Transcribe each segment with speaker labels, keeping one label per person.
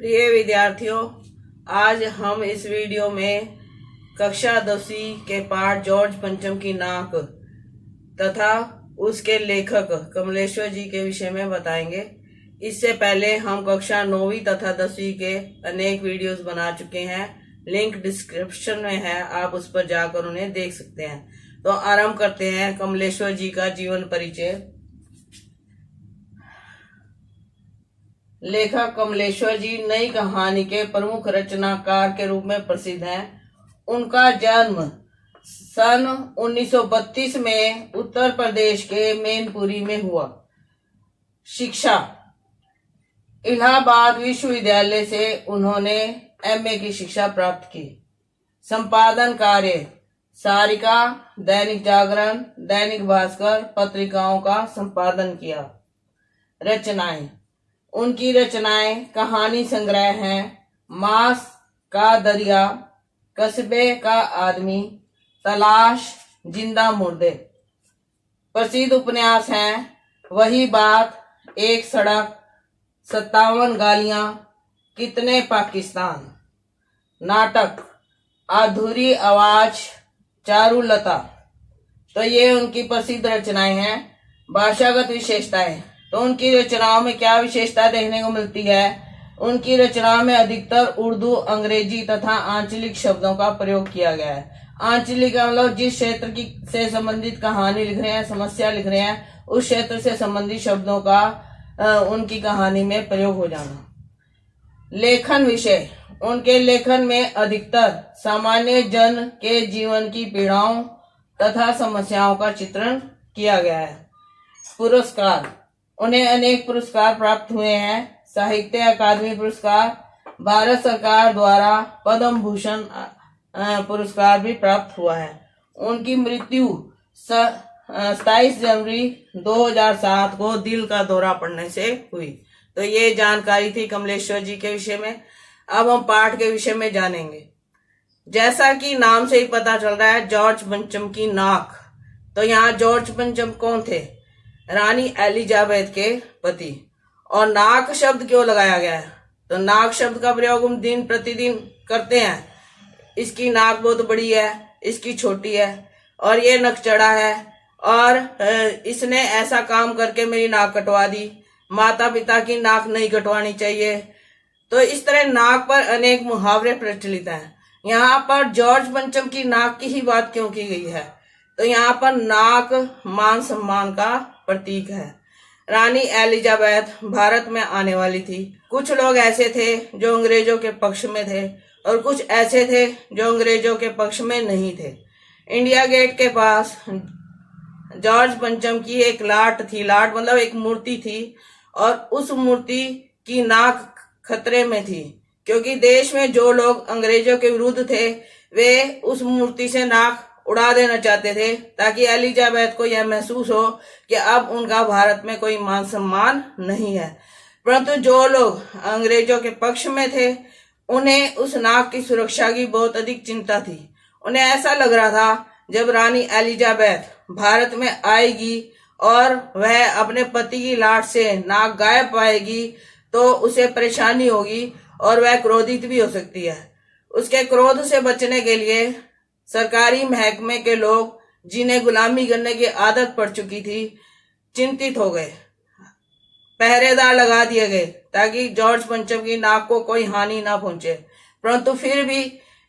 Speaker 1: प्रिय विद्यार्थियों, आज हम इस वीडियो में कक्षा 10वीं के पाठ जॉर्ज पंचम की नाक तथा उसके लेखक कमलेश्वर जी के विषय में बताएंगे। इससे पहले हम कक्षा 9वीं तथा 10वीं के अनेक वीडियोस बना चुके हैं। लिंक डिस्क्रिप्शन में है, आप उस पर जाकर उन्हें देख सकते हैं। तो आरंभ करते हैं कमलेश्वर जी का जीवन परिचय। लेखक कमलेश्वर जी नई कहानी के प्रमुख रचनाकार के रूप में प्रसिद्ध हैं। उनका जन्म सन 1932 में उत्तर प्रदेश के मैनपुरी में हुआ। शिक्षा इलाहाबाद विश्वविद्यालय से उन्होंने एमए की शिक्षा प्राप्त की। संपादन कार्य सारिका, दैनिक जागरण, दैनिक भास्कर पत्रिकाओं का संपादन किया। रचनाएं उनकी रचनाएं कहानी संग्रह हैं मांस का दरिया, कस्बे का आदमी, तलाश, जिंदा मुर्दे। प्रसिद्ध उपन्यास हैं वही बात, एक सड़क, 57 गालियां, कितने पाकिस्तान। नाटक अधूरी आवाज, चारुलता। तो ये उनकी प्रसिद्ध रचनाएं हैं। भाषागत विशेषताएं, तो उनकी रचनाओं में क्या विशेषता देखने को मिलती है? उनकी रचनाओं में अधिकतर उर्दू, अंग्रेजी तथा आंचलिक शब्दों का प्रयोग किया गया है। आंचलिक मतलब जिस क्षेत्र की से संबंधित कहानी लिख रहे हैं, समस्या लिख रहे हैं, उस क्षेत्र से संबंधित शब्दों का उनकी कहानी में प्रयोग हो जाना। लेखन विषय, उनके लेखन में अधिकतर सामान्य जन के जीवन की पीड़ाओं तथा समस्याओं का चित्रण किया गया है। पुरस्कार, उन्हें अनेक पुरस्कार प्राप्त हुए हैं। साहित्य अकादमी पुरस्कार, भारत सरकार द्वारा पद्म भूषण पुरस्कार भी प्राप्त हुआ है। उनकी मृत्यु 27 जनवरी 2007 को दिल का दौरा पड़ने से हुई। तो ये जानकारी थी कमलेश्वर जी के विषय में। अब हम पाठ के विषय में जानेंगे। जैसा कि नाम से ही पता चल रहा है, जॉर्ज पंचम की नाक। तो यहाँ जॉर्ज पंचम कौन थे? रानी एलिजाबेथ के पति। और नाक शब्द क्यों लगाया गया है? तो नाक शब्द का प्रयोग हम दिन प्रतिदिन करते हैं। इसकी नाक बहुत बड़ी है, इसकी छोटी है, और ये नकचढ़ा है, और इसने ऐसा काम करके मेरी नाक कटवा दी। माता पिता की नाक नहीं कटवानी चाहिए। तो इस तरह नाक पर अनेक मुहावरे प्रचलित हैं। यहाँ पर जॉर्ज पंचम की नाक की ही बात क्यों की गई है? तो यहाँ पर नाक मान सम्मान का प्रतीक है। रानी एलिजाबेथ भारत में आने वाली थी। कुछ लोग ऐसे थे जो अंग्रेजों के पक्ष में थे, और कुछ ऐसे थे जो अंग्रेजों के पक्ष में नहीं थे। इंडिया गेट के पास जॉर्ज पंचम की एक लाट थी। लाट मतलब एक मूर्ति थी, और उस मूर्ति की नाक खतरे में थी, क्योंकि देश में जो लोग अंग्रेजों के विरुद्ध थे वे उस मूर्ति से नाक उड़ा देना चाहते थे, ताकि एलिजाबेथ को यह महसूस हो कि अब उनका भारत में कोई मान सम्मान नहीं है। परंतु जो लोग अंग्रेजों के पक्ष में थे, उन्हें उस नाक की सुरक्षा की बहुत अधिक चिंता थी। उन्हें ऐसा लग रहा था जब रानी एलिजाबेथ भारत में आएगी और वह अपने पति की लाट से नाक गायब पाएगी, तो उसे परेशानी होगी और वह क्रोधित भी हो सकती है। उसके क्रोध से बचने के लिए सरकारी महकमे के लोग, जिन्हें गुलामी करने की आदत पड़ चुकी थी, चिंतित हो गए। पहरेदार लगा दिए गए ताकि जॉर्ज पंचम की नाक को कोई हानि ना पहुंचे। परंतु फिर भी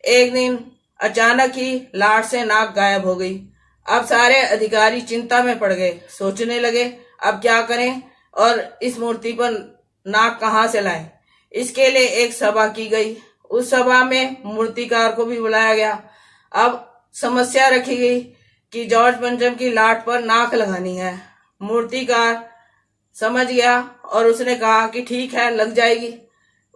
Speaker 1: एक दिन अचानक ही लाट से नाक गायब हो गई। अब सारे अधिकारी चिंता में पड़ गए, सोचने लगे अब क्या करें और इस मूर्ति पर नाक कहाँ से लाएं। इसके लिए एक सभा की गई। उस सभा में मूर्तिकार को भी बुलाया गया। अब समस्या रखी गई कि जॉर्ज पंचम की लाट पर नाक लगानी है। मूर्तिकार समझ गया और उसने कहा कि ठीक है, लग जाएगी।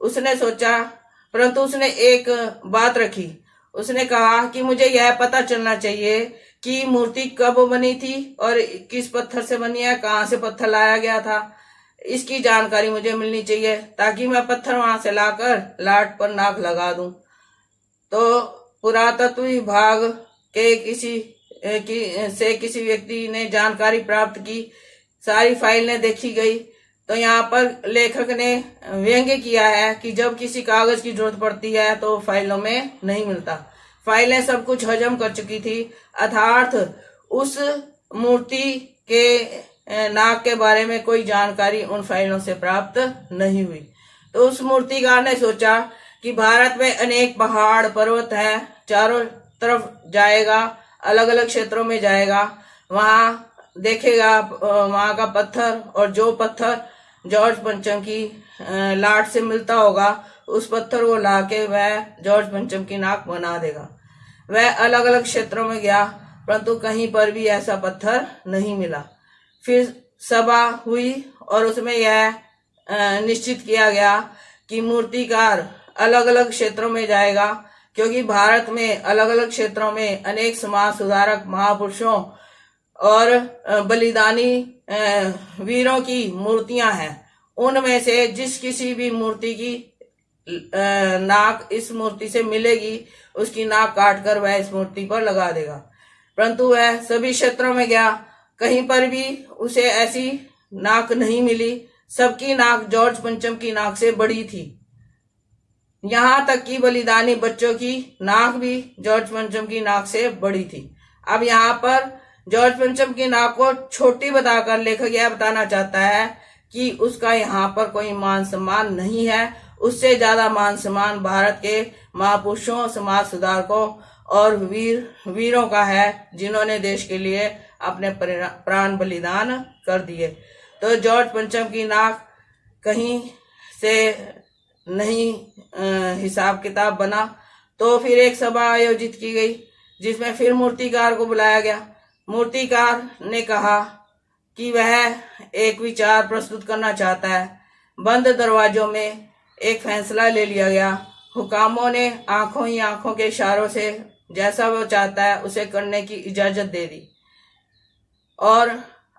Speaker 1: उसने सोचा, परंतु उसने एक बात रखी। उसने कहा कि मुझे यह पता चलना चाहिए कि मूर्ति कब बनी थी और किस पत्थर से बनी है, कहाँ से पत्थर लाया गया था, इसकी जानकारी मुझे मिलनी चाहिए, ताकि मैं पत्थर वहां से लाकर लाट पर नाक लगा दूं। तो पुरातत्व विभाग के किसी व्यक्ति ने जानकारी प्राप्त की। सारी फाइलें देखी गई, तो यहाँ पर लेखक ने व्यंग्य किया है कि जब किसी कागज की जरूरत पड़ती है तो फाइलों में नहीं मिलता। फाइलें सब कुछ हजम कर चुकी थी, अर्थात उस मूर्ति के नाक के बारे में कोई जानकारी उन फाइलों से प्राप्त नहीं हुई। तो उस मूर्तिकार ने सोचा कि भारत में अनेक पहाड़ पर्वत हैं, चारों तरफ जाएगा, अलग अलग क्षेत्रों में जाएगा, वहां देखेगा वहां का पत्थर, और जो पत्थर जॉर्ज पंचम की लाट से मिलता होगा उस पत्थर को लाके वह जॉर्ज पंचम की नाक बना देगा। वह अलग अलग क्षेत्रों में गया, परंतु कहीं पर भी ऐसा पत्थर नहीं मिला। फिर सभा हुई और उसमें यह निश्चित किया गया कि मूर्तिकार अलग अलग क्षेत्रों में जाएगा, क्योंकि भारत में अलग अलग क्षेत्रों में अनेक समाज सुधारक महापुरुषों और बलिदानी वीरों की मूर्तियां हैं। उनमें से जिस किसी भी मूर्ति की नाक इस मूर्ति से मिलेगी उसकी नाक काटकर वह इस मूर्ति पर लगा देगा। परंतु वह सभी क्षेत्रों में गया, कहीं पर भी उसे ऐसी नाक नहीं मिली। सबकी नाक जॉर्ज पंचम की नाक से बड़ी थी। यहाँ तक कि बलिदानी बच्चों की नाक भी जॉर्ज पंचम की नाक से बड़ी थी। अब यहाँ पर जॉर्ज पंचम की नाक को छोटी बताकर लेखक यह बताना चाहता है कि उसका यहाँ पर कोई मान सम्मान नहीं है। उससे ज्यादा मान सम्मान भारत के महापुरुषों, समाज सुधारकों और वीरों का है, जिन्होंने देश के लिए अपने प्राण बलिदान कर दिए। तो जॉर्ज पंचम की नाक कहीं से नहीं हिसाब किताब बना। तो फिर एक सभा आयोजित की गई, जिसमें फिर मूर्तिकार को बुलाया गया। मूर्तिकार ने कहा कि वह एक विचार प्रस्तुत करना चाहता है। बंद दरवाजों में एक फैसला ले लिया गया। हुकामों ने आंखों ही आंखों के इशारों से जैसा वो चाहता है उसे करने की इजाजत दे दी। और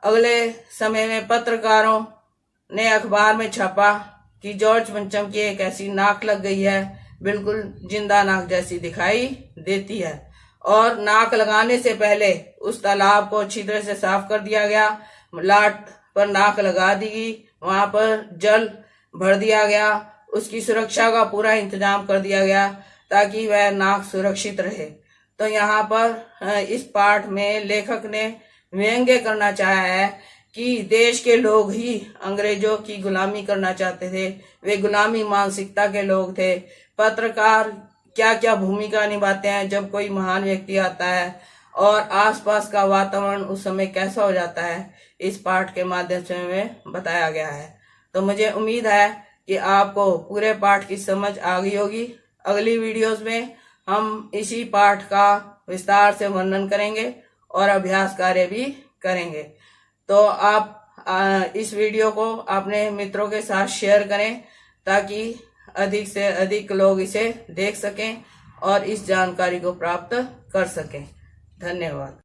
Speaker 1: अगले समय में पत्रकारों ने अखबार में छापा कि जॉर्ज पंचम की एक ऐसी नाक लग गई है, बिल्कुल जिंदा नाक जैसी दिखाई देती है। और नाक लगाने से पहले उस तालाब को अच्छी तरह से साफ कर दिया गया, लाट पर नाक लगा दी गई, वहां पर जल भर दिया गया, उसकी सुरक्षा का पूरा इंतजाम कर दिया गया ताकि वह नाक सुरक्षित रहे। तो यहाँ पर इस पाठ में लेखक ने व्यंग्य करना चाहा है कि देश के लोग ही अंग्रेजों की गुलामी करना चाहते थे। वे गुलामी मानसिकता के लोग थे। पत्रकार क्या क्या भूमिका निभाते हैं जब कोई महान व्यक्ति आता है, और आसपास का वातावरण उस समय कैसा हो जाता है, इस पाठ के माध्यम से हमें बताया गया है। तो मुझे उम्मीद है कि आपको पूरे पाठ की समझ आ गई होगी। अगली वीडियोस में हम इसी पाठ का विस्तार से वर्णन करेंगे और अभ्यास कार्य भी करेंगे। तो आप इस वीडियो को अपने मित्रों के साथ शेयर करें ताकि अधिक से अधिक लोग इसे देख सकें और इस जानकारी को प्राप्त कर सकें। धन्यवाद।